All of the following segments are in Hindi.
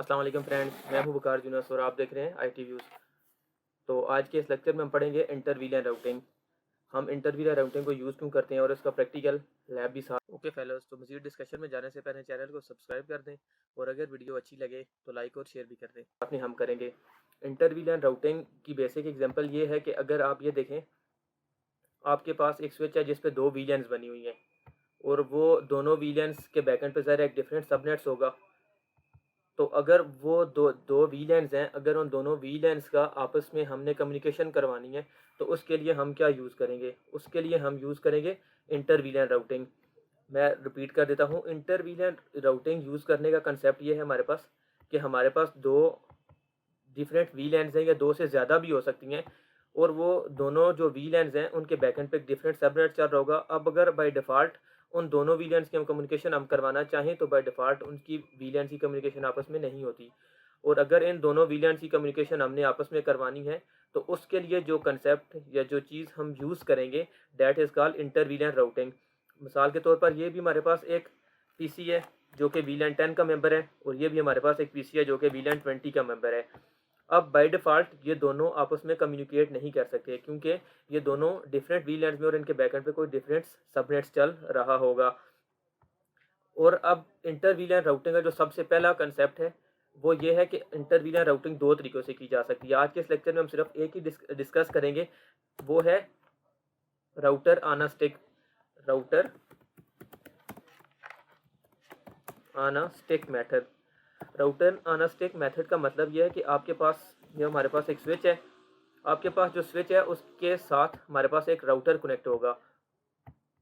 अस्सलाम वालेकुम फ्रेंड्स, मैं हूं वकार यूनुस और आप देख रहे हैं आईटी व्यूज़। तो आज के इस लेक्चर में हम पढ़ेंगे इंटर वीलन राउटिंग। हम इंटर वीलन राउटिंग को यूज़ क्यों करते हैं और इसका प्रैक्टिकल लैब भी साथ। ओके फेलोज, तो मज़ीद डिस्कशन में जाने से पहले चैनल को सब्सक्राइब कर दें और अगर वीडियो अच्छी लगे तो लाइक और शेयर भी कर दें। अपने हम करेंगे इंटर वीलन राउटिंग की बेसिक एग्जाम्पल ये है कि अगर आप ये देखें, आपके पास एक स्विच है जिस पे दो वीलैंस बनी हुई हैं और वो दोनों वीलैंस के बैकेंड पे ज़रा एक डिफरेंट सबनेट्स होगा। तो अगर वो दो दो वीलैंस हैं, अगर उन दोनों वीलैंस का आपस में हमने कम्युनिकेशन करवानी है तो उसके लिए हम क्या यूज़ करेंगे? उसके लिए हम यूज़ करेंगे इंटर वीलैन राउटिंग। मैं रिपीट कर देता हूँ, इंटर वीलैन राउटिंग यूज़ करने का कंसेप्ट ये है हमारे पास कि हमारे पास दो डिफरेंट वीलैंस हैं या दो से ज़्यादा भी हो सकती हैं और वो दोनों जो वीलैंस हैं उनके बैकेंड पे एक डिफरेंट सबनेट चल रहा होगा। अब अगर बाय डिफ़ॉल्ट उन दोनों वीलैंस की हम कम्युनिकेशन हम करवाना चाहें तो बाय डिफ़ॉल्ट उनकी वीलैंस की कम्युनिकेशन आपस में नहीं होती और अगर इन दोनों वीलैंस की कम्युनिकेशन हमने आपस में करवानी है तो उसके लिए जो कंसेप्ट या जो चीज़ हम यूज़ करेंगे that is called inter वीलैन routing. मिसाल के तौर पर ये भी हमारे पास एक पीसी है जो कि वीलैन 10 का मेंबर है और ये भी हमारे पास एक पीसी है जो कि वीलैन 20 का मेंबर है। अब बाय डिफ़ॉल्ट ये दोनों आपस में कम्युनिकेट नहीं कर सकते क्योंकि ये दोनों डिफरेंट वीलैंस में और इनके बैकएंड पे कोई डिफरेंट सबनेट्स चल रहा होगा। और अब इंटर वीलैन राउटिंग का जो सबसे पहला कंसेप्ट है वो ये है कि इंटर वीलैन राउटिंग दो तरीक़ों से की जा सकती है। आज के इस लेक्चर में हम सिर्फ एक ही डिस्कस करेंगे, वो है router on a stick. Router on a stick method. Router on a stick method का मतलब ये है कि आपके पास, ये हमारे पास एक स्विच है, आपके पास जो स्विच है उसके साथ हमारे पास एक राउटर कनेक्ट होगा।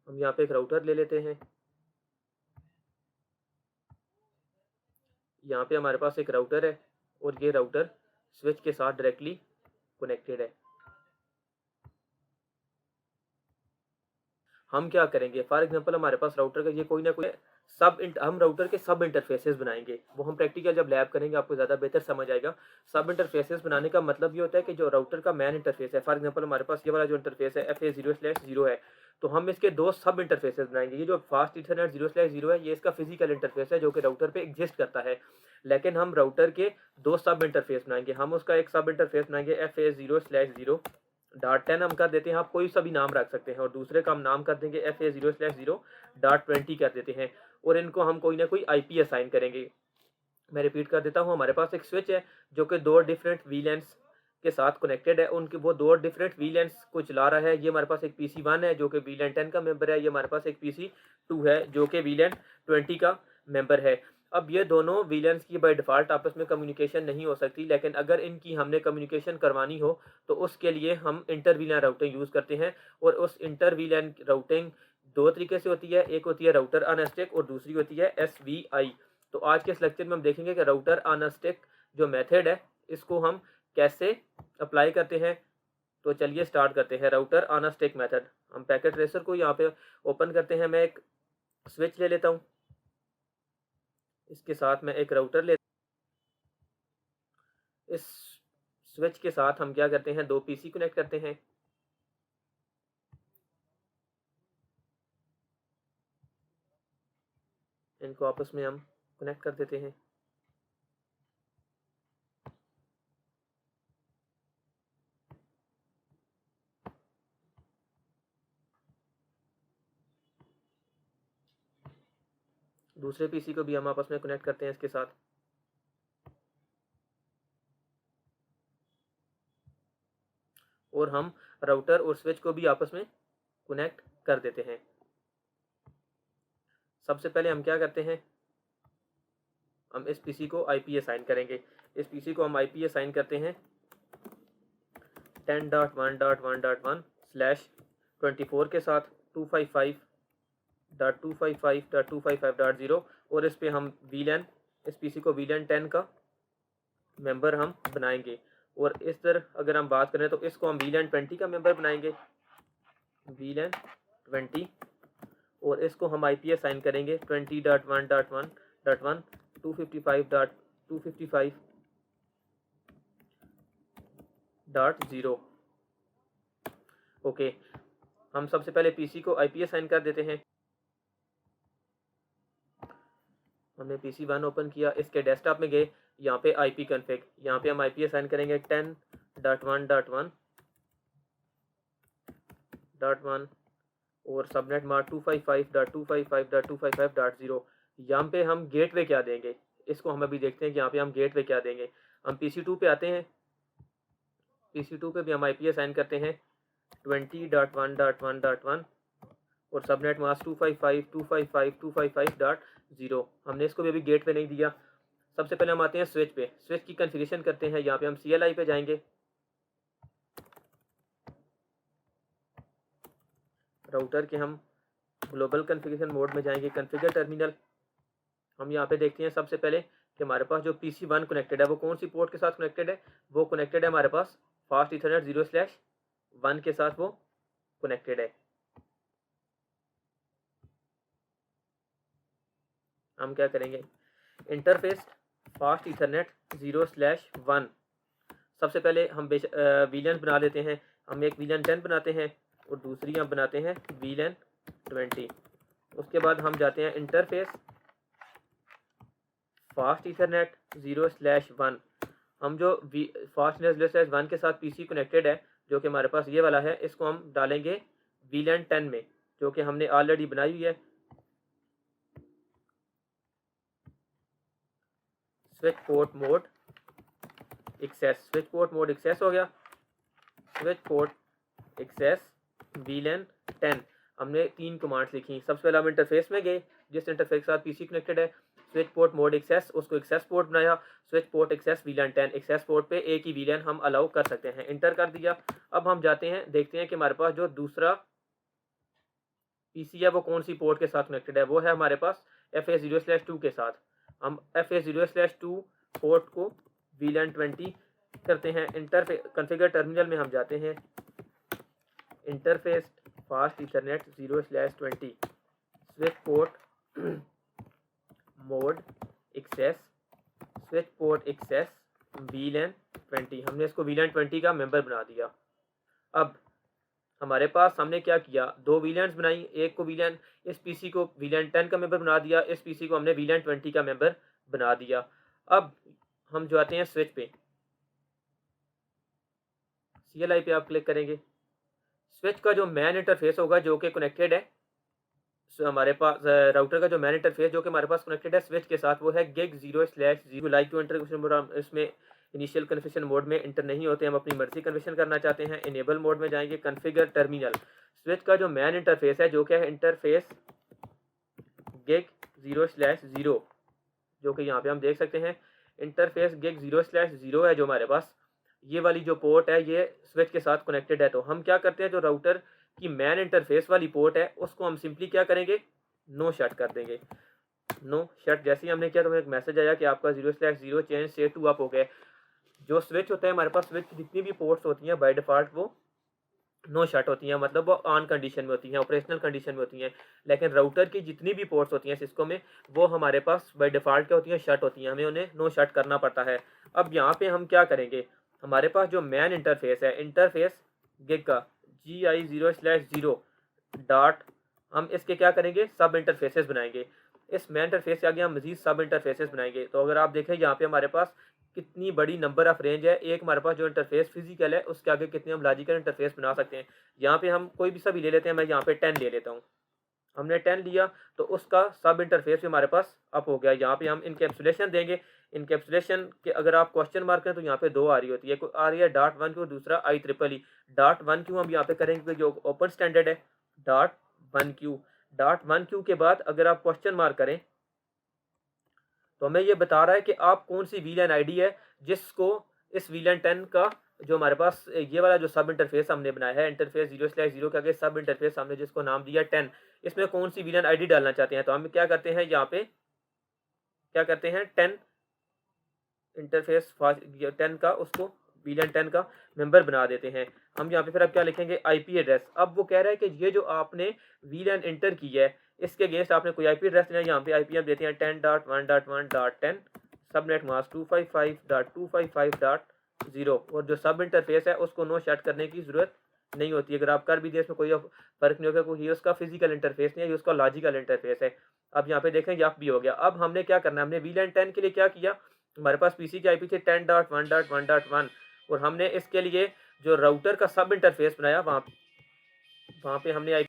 हम यहाँ पे एक राउटर ले लेते हैं, यहाँ पे हमारे पास एक राउटर है और ये राउटर स्विच के साथ डायरेक्टली कनेक्टेड है। हम क्या करेंगे, फॉर एग्जांपल हमारे पास राउटर का ये कोई ना कोई हम राउटर के सब इंटरफेसेस बनाएंगे। वो हम प्रैक्टिकल जब लैब करेंगे आपको ज़्यादा बेहतर समझ आएगा। सब इंटरफेसेस बनाने का मतलब ये होता है कि जो राउटर का मेन इंटरफेस है, फॉर एग्जांपल हमारे पास ये वाला जो इंटरफेस है FA0/0 है, तो हम इसके दो सब इंटरफेसेस बनाएंगे। ये जो फास्ट इथरनेट 0/0 है ये इसका फिजिकल इंटरफेस है जो कि राउटर पे एग्जिस्ट करता है, लेकिन हम राउटर के दो सब इंटरफेस बनाएंगे। हम उसका एक सब इंटरफेस बनाएंगे FA0/0.10 हम कर देते हैं, आप कोई सा भी नाम रख सकते हैं, और दूसरे का हम नाम कर देंगे FA0/0.20 कर देते हैं और इनको हम कोई ना कोई IP असाइन करेंगे। मैं रिपीट कर देता हूँ, हमारे पास एक स्विच है जो कि दो डिफरेंट वीलैंस के साथ कनेक्टेड है, उनके वो दो डिफरेंट वीलैंस को चला रहा है। ये हमारे पास एक PC1 है जो कि वीलैन 10 का मेंबर है, ये हमारे पास एक PC2 है जो कि वीलैन 20 का मेंबर है। अब ये दोनों वीलैंस की बाय डिफ़ॉल्ट आपस में कम्युनिकेशन नहीं हो सकती, लेकिन अगर इनकी हमने कम्युनिकेशन करवानी हो तो उसके लिए हम इंटर वीलैन राउटिंग यूज़ करते हैं। और उस इंटर वीलैन राउटिंग दो तरीके से होती है, एक होती है राउटर ऑन अ स्टिक और दूसरी होती है SVI। तो आज के इस लेक्चर में हम देखेंगे कि राउटर ऑन अ स्टिक जो मेथड है इसको हम कैसे अप्लाई करते हैं। तो चलिए स्टार्ट करते हैं router on a stick method. हम पैकेट ट्रेसर को यहाँ पे ओपन करते हैं। मैं एक स्विच ले लेता हूँ, इसके साथ मैं एक राउटर ले, इस स्विच के साथ हम क्या करते हैं, दो PC कनेक्ट करते हैं। इनको आपस में हम कनेक्ट कर देते हैं। दूसरे PC को भी हम आपस में कनेक्ट करते हैं इसके साथ। और हम राउटर और स्विच को भी आपस में कनेक्ट कर देते हैं। सबसे पहले हम क्या करते हैं, हम इस PC को IP असाइन करेंगे। इस PC को हम IP असाइन करते हैं 10.1.1.1/24 के साथ 255.255.255.0 और इस पे हम वीलैन, इस PC को वीलैन 10 का मेंबर हम बनाएंगे। और इस तरह अगर हम बात करें तो इसको हम वीलैन 20 का मेंबर बनाएंगे, वीलैन 20, और इसको हम IP असाइन करेंगे 20.1.1.1 255.255.0। ओके, हम सबसे पहले PC को IP असाइन कर देते हैं। हमने PC1 ओपन किया, इसके डेस्कटॉप में गए, यहाँ पे IP कन्फिग, यहाँ पे हम IP असाइन करेंगे 10.1.1.1 और सबनेट मार्क 255.255.255.0। यहाँ पे हम गेटवे क्या देंगे, इसको हम अभी देखते हैं कि यहाँ पे हम गेटवे क्या देंगे। हम PC2 पे आते हैं, PC2 पे भी हम IP असाइन करते हैं 20.1.1.1 और सबनेट मास्क 255.255.255.0। हमने इसको भी अभी गेट पे नहीं दिया। सबसे पहले हम आते हैं स्विच पे, स्विच की कन्फिगरेशन करते हैं। यहाँ पे हम CLI पे जाएंगे, राउटर के हम ग्लोबल कन्फिगरेशन मोड में जाएंगे, कन्फिगर टर्मिनल। हम यहाँ पे देखते हैं सबसे पहले कि हमारे पास जो PC1 कनेक्टेड है वो कौन सी पोर्ट के साथ कनेक्टेड है। वो कनेक्टेड है हमारे पास फास्ट इथरनेट 0/1 के साथ वो कनेक्टेड है। हम क्या करेंगे, इंटरफेस फास्ट इथरनेट 0/1। सबसे पहले हम VLAN बना लेते हैं। हम एक VLAN 10 बनाते हैं और दूसरी हम बनाते हैं VLAN 20। उसके बाद हम जाते हैं इंटरफेस फास्ट इथरनेट 0/1। हम जो फास्ट इथरनेट 0/1 के साथ PC कनेक्टेड है, जो कि हमारे पास ये वाला है, इसको हम डालेंगे VLAN 10 में, जो कि हमने ऑलरेडी बनाई हुई है। Switch port mode access, switch port mode access हो गया। Switch port access VLAN 10। हमने 3 कमांड्स लिखी। सबसे पहले हम इंटरफेस में गए, जिस इंटरफेस के साथ PC कनेक्टेड है, स्विच पोर्ट मोड एक्सेस, उसको एक्सेस पोर्ट बनाया। Switch port access VLAN 10, access port पे एक ही VLAN हम अलाउ कर सकते हैं, इंटर कर दिया। अब हम जाते हैं, देखते हैं कि हमारे पास जो दूसरा PC है वो कौन सी पोर्ट के साथ कनेक्टेड है। वो है हमारे पास FA0/2 के साथ। हम FA0/2 पोर्ट को VLAN 20 करते हैं। इंटरफेस कॉन्फ़िगर टर्मिनल में हम जाते हैं, interface fast ethernet 0/20 switch port mode access, switch port access VLAN 20। हमने इसको VLAN 20 का मेंबर बना दिया। अब हमारे पास हमने क्या किया, 2 VLANs बनाई। एक को VLAN, इस PC को VLAN 10 का मेंबर बना दिया, इस PC को हमने VLAN 20 का मेंबर बना दिया। अब हम जो आते हैं स्विच पे, CLI पे आप क्लिक करेंगे। स्विच का जो मैन इंटरफेस होगा जो कि कनेक्टेड है, हमारे पास राउटर का जो मैन इंटरफेस जो कि हमारे पास कनेक्टेड है स्विच के साथ, वो है gig 0/0। लाइक टू इंटर इसमें इनिशियल कन्फिगरेशन मोड में इंटर नहीं होते, हम अपनी मर्जी कन्फिगरेशन करना चाहते हैं। इनेबल मोड में जाएंगे, कन्फिगर टर्मिनल। स्विच का जो मैन इंटरफेस है जो कि है इंटरफेस gig 0/0, जो कि यहाँ पे हम देख सकते हैं इंटरफेस gig 0/0 है जो हमारे पास। ये वाली जो पोर्ट है ये स्विच के साथ कनेक्टेड है। तो हम क्या करते हैं, जो राउटर की मैन इंटरफेस वाली पोर्ट है उसको हम सिंपली क्या करेंगे, नो शट कर देंगे। नो शट जैसे ही हमने किया तो हमें एक मैसेज आया कि आपका 0/0 चेंज से 2 अप हो गए। जो स्विच होता है हमारे पास, स्विच की जितनी भी पोर्ट्स होती हैं बाय डिफ़ॉल्ट वो नो शट होती हैं, मतलब वो ऑन कंडीशन में होती हैं, ऑपरेशनल कंडीशन में होती हैं। लेकिन राउटर की जितनी भी पोर्ट्स होती हैं सिस्को में, वो हमारे पास बाय डिफ़ॉल्ट क्या होती हैं, शट होती हैं। हमें उन्हें नो शट करना पड़ता है। अब यहाँ पे हम क्या करेंगे, हमारे पास जो मैन इंटरफेस है, इंटरफेस गिग का GI 0/0 डॉट, हम इसके क्या करेंगे, सब इंटरफेसेस बनाएंगे। इस मैन इंटरफेस के आगे हम मजीद सब इंटरफेसेस बनाएंगे। तो अगर आप देखें यहाँ पे हमारे पास कितनी बड़ी नंबर ऑफ रेंज है। एक हमारे पास जो इंटरफेस फिजिकल है उसके आगे कितने हम लॉजिकल इंटरफेस बना सकते हैं। यहाँ पे हम कोई भी सभी ले लेते हैं, मैं यहाँ पे 10 ले लेता हूँ। हमने 10 लिया तो उसका सब इंटरफेस भी हमारे पास अप हो गया। यहाँ पे हम इनकैप्सुलेशन देंगे। इनकैप्सुलेशन के अगर आप क्वेश्चन मार्क करें तो यहाँ पे 2 आ रही होती है, एक आ रही है .1Q, दूसरा IEEE। .1Q हम यहाँ पे करेंगे जो ओपन स्टैंडर्ड है, .1Q। .1Q के बाद अगर आप क्वेश्चन मार्क करें तो हमें ये बता रहा है कि आप कौन सी VLAN ID है जिसको इस VLAN 10 का जो हमारे पास ये वाला जो सब इंटरफेस हमने बनाया है, इंटरफेस 0/0 के आगे सब इंटरफेस हमने जिसको नाम दिया 10, इसमें कौन सी VLAN ID डालना चाहते हैं। तो हम क्या करते हैं, यहाँ पे क्या करते हैं, 10 इंटरफेस 10 का उसको VLAN 10 का मेंबर बना देते हैं। हम यहाँ पे फिर अब क्या लिखेंगे, IP एड्रेस। अब वो कह रहा है कि ये जो आपने VLAN इंटर की है इसके अगेंस्ट आपने कोई IP एड्रेस देना है। यहाँ पे IP हम देते हैं 10.1.1.10 सबनेट मास्क 255.255.0 और जो सब इंटरफेस है उसको नो शट करने की जरूरत नहीं होती। अगर आप कर भी दें इसमें कोई फर्क नहीं होगा, क्योंकि ये उसका फिजिकल इंटरफेस नहीं है, ये उसका लॉजिकल इंटरफेस है। अब यहाँ पे देखें ये भी हो गया। अब हमने क्या करना है, हमने VLAN 10 के लिए क्या किया, हमारे पास पीसी की आईपी थी 10.1.1.1 और हमने इसके लिए जो राउटर का सब इंटरफेस बनाया वहाँ पे हमने आई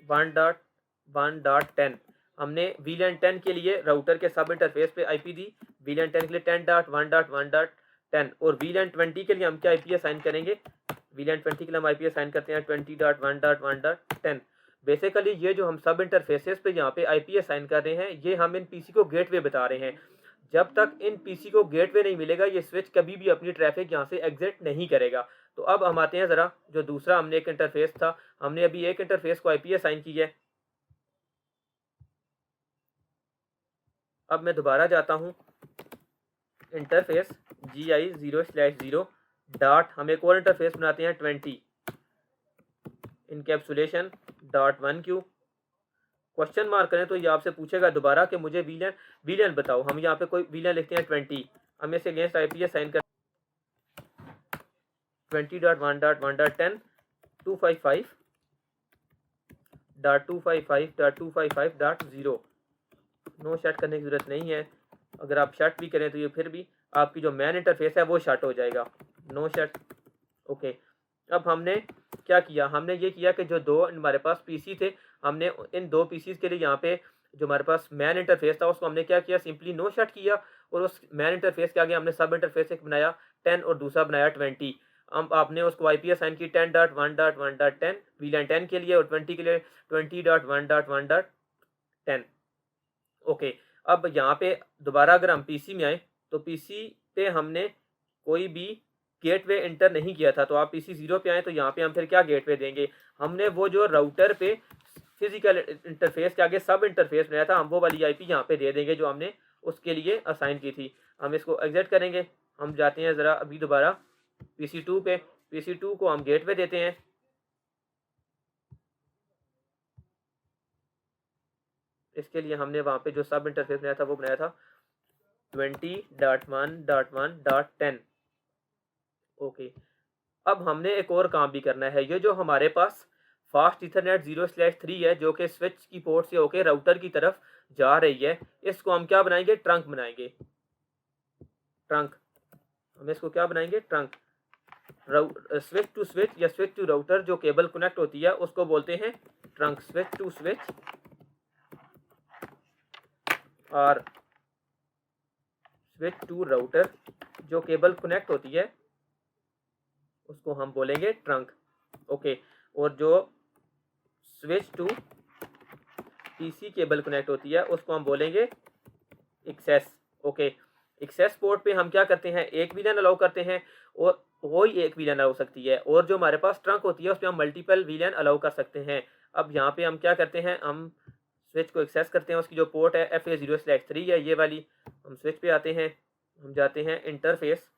1.1.10 हमने VLAN 10 के लिए राउटर के सब इंटरफेस पे आईपी दी। VLAN 10 के लिए 10.1.1.10 और VLAN 20 के लिए हम क्या आईपी असाइन करेंगे, VLAN 20 के लिए हम आईपी असाइन करते हैं 20.1.1.10। बेसिकली ये जो हम सब इंटरफेसेस पे यहाँ पे आईपी असाइन कर रहे हैं, ये हम इन पीसी को गेटवे बता रहे हैं। जब तक इन पीसी को गेटवे नहीं मिलेगा, ये स्विच कभी भी अपनी ट्रैफिक यहाँ से एग्जिट नहीं करेगा। तो अब हम आते हैं ज़रा, जो दूसरा हमने एक इंटरफेस था, हमने अभी एक इंटरफेस को आईपी असाइन की है। अब मैं दोबारा जाता हूँ इंटरफेस GI0/0 डॉट, हम एक और इंटरफेस बनाते हैं 20 इनकैप्सुलेशन .1Q क्वेश्चन मार्क करें तो ये आपसे पूछेगा दोबारा कि मुझे VLAN बताओ। हम यहाँ पे कोई VLAN लिखते हैं 20, हम इसे अगेंस्ट आईपी असाइन कर 20.1.1.10 255.255.255.0 नो शट करने की ज़रूरत नहीं है। अगर आप शट भी करें तो ये फिर भी आपकी जो मैन इंटरफेस है वो शट हो जाएगा, नो शट। ओके, अब हमने क्या किया, हमने ये किया कि जो दो हमारे पास पीसी थे, हमने इन दो पीसीज के लिए यहाँ पे जो हमारे पास मैन इंटरफेस था उसको हमने क्या किया, सिंपली नो शट किया और उस मैन इंटरफेस के आगे हमने सब इंटरफेस एक बनाया 10 और दूसरा बनाया 20। अब आपने उसको आईपी असाइन की 10.1.1.10 VLAN 10 के लिए और 20 के लिए 20.1.1.10। ओके, अब यहाँ पे दोबारा अगर हम पीसी में आए तो पीसी पे हमने कोई भी गेटवे इंटर नहीं किया था। तो आप पीसी 0 पे आए तो यहाँ पे हम फिर क्या गेटवे देंगे, हमने वो जो राउटर पे फिजिकल इंटरफेस के आगे सब इंटरफेस बनाया था, हम वो वाली आईपी यहाँ पे दे देंगे जो हमने उसके लिए असाइन की थी। हम इसको एग्जिट करेंगे, हम जाते हैं ज़रा अभी दोबारा पीसी 2 पे, पीसी 2 को हम गेटवे देते हैं। इसके लिए हमने वहाँ पे जो सब इंटरफेस बनाया था वो बनाया था 20.1.1.10। ओके, अब हमने एक और काम भी करना है। ये जो हमारे पास फास्ट इथरनेट 0/3 है जो कि स्विच की पोर्ट से होकर राउटर की तरफ जा रही है, इसको हम क्या बनाएंगे, ट्रंक बनाएंगे। ट्रंक, हम इसको क्या बनाएंगे, ट्रंक। स्विच टू स्विच या स्विच टू राउटर जो केबल कनेक्ट होती है उसको बोलते हैं ट्रंक। स्विच टू स्विच और स्विच टू राउटर जो केबल कनेक्ट होती है उसको हम बोलेंगे ट्रंक। ओके, और जो switch to PC cable connect होती है उसको हम बोलेंगे एक्सेस। ओके, एक्सेस पोर्ट पे हम क्या करते हैं, एक VLAN अलाउ करते हैं और वही एक VLAN अलाउ सकती है, और जो हमारे पास ट्रंक होती है उस पर हम मल्टीपल VLAN अलाउ कर सकते हैं। अब यहाँ पे हम क्या करते हैं, हम स्विच को एक्सेस करते हैं, उसकी जो पोर्ट है FA0/3 है ये वाली। हम स्विच पे आते हैं, हम जाते हैं इंटरफेस,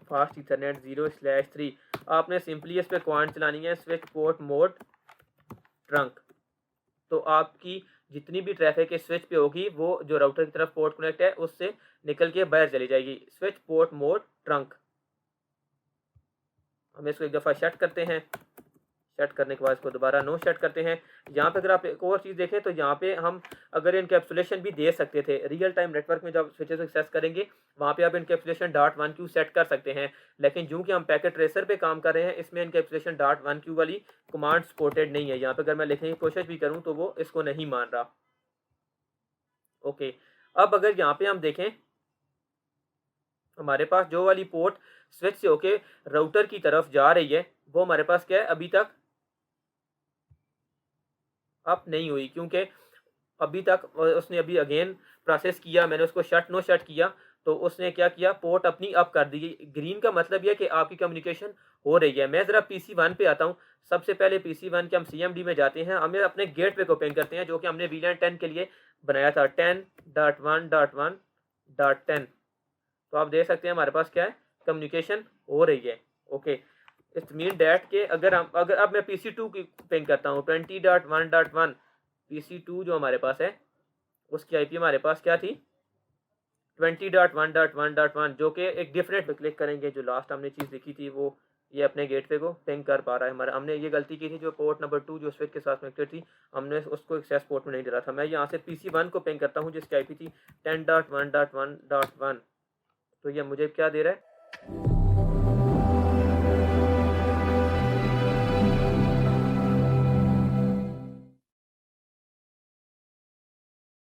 फास्ट इथरनेट 0/3। आपने सिंपली इस पे कमांड चलानी है, स्विच पोर्ट मोड ट्रंक। तो आपकी जितनी भी ट्रैफिक इस स्विच पे होगी वो जो राउटर की तरफ पोर्ट कनेक्ट है उससे निकल के बाहर चली जाएगी। स्विच पोर्ट मोड ट्रंक, हम इसको एक दफ़ा शट करते हैं, शट करने के बाद इसको दोबारा नो शट करते हैं। यहाँ पे अगर आप एक और चीज़ देखें तो यहाँ पे हम अगर इनकैप्सुलेशन भी दे सकते थे, रियल टाइम नेटवर्क में जब स्विचेस एक्सेस करेंगे वहाँ पे आप इनकैप्सुलेशन .1Q सेट कर सकते हैं, लेकिन जो कि हम पैकेट ट्रेसर पे काम कर रहे हैं इसमें इनकैप्सुलेशन .1Q वाली कमांड सपोर्टेड नहीं है। यहाँ पे अगर मैं लिखने की कोशिश भी करूँ तो वो इसको नहीं मान रहा। ओके, अब अगर यहाँ पे हम देखें हमारे पास जो वाली पोर्ट स्विच से होके राउटर की तरफ जा रही है वो हमारे पास क्या है, अभी तक अप नहीं हुई, क्योंकि अभी तक उसने अभी अगेन प्रोसेस किया, मैंने उसको शट नो शट किया तो उसने क्या किया, पोर्ट अपनी अप कर दी। ग्रीन का मतलब यह कि आपकी कम्युनिकेशन हो रही है। मैं ज़रा PC 1 पे आता हूँ। सबसे पहले PC 1 के हम CMD में जाते हैं, हमें अपने गेटवे को पिंग करते हैं जो कि हमने VLAN 10 के लिए बनाया था 10.1.1.10। तो आप देख सकते हैं हमारे पास क्या है, कम्युनिकेशन हो रही है। ओके, इट्स मीन डैट के अगर अब मैं PC 2 की पिंग करता हूँ 20.1.1, PC 2 जो हमारे पास है उसकी आईपी हमारे पास क्या थी 20.1.1.1, जो कि एक डिफरेंट पे क्लिक करेंगे, जो लास्ट हमने चीज़ लिखी थी वो ये अपने गेटवे को पिंग कर पा रहा है हमारा। हमने ये गलती की थी, जो पोर्ट नंबर 2 जो स्विच के साथ कनेक्टेड थी, हमने उसको एक्सेस पोर्ट में नहीं डाला था। मैं यहाँ से PC1 को पिंग करता हूँ जिसकी IP थी 10.1.1.1। तो ये मुझे क्या दे रहा है,